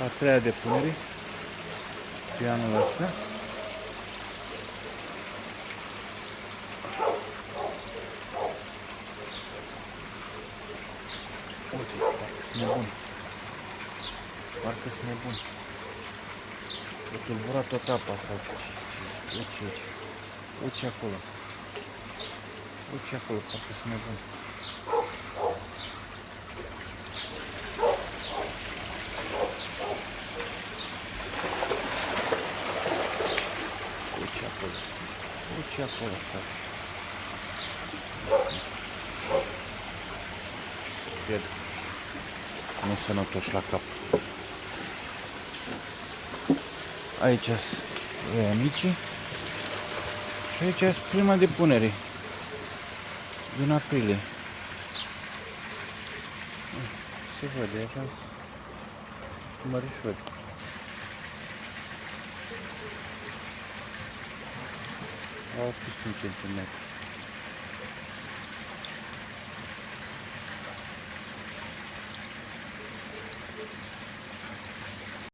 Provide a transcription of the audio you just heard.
A treia depunere pe anul ăsta. Uite, parcă sunt nebun. Parcă sunt nebun. E tulburat tot apa asta. Uite aici. Uite acolo. Uite acolo, parcă sunt nebun. Uite acolo. Uite acolo, frate. Ved. Nu sănătoși la cap. Aici sunt amicii. Și aici este prima depunere din aprilie. Se vede, așa mărișori. Au peste 1 centimetru.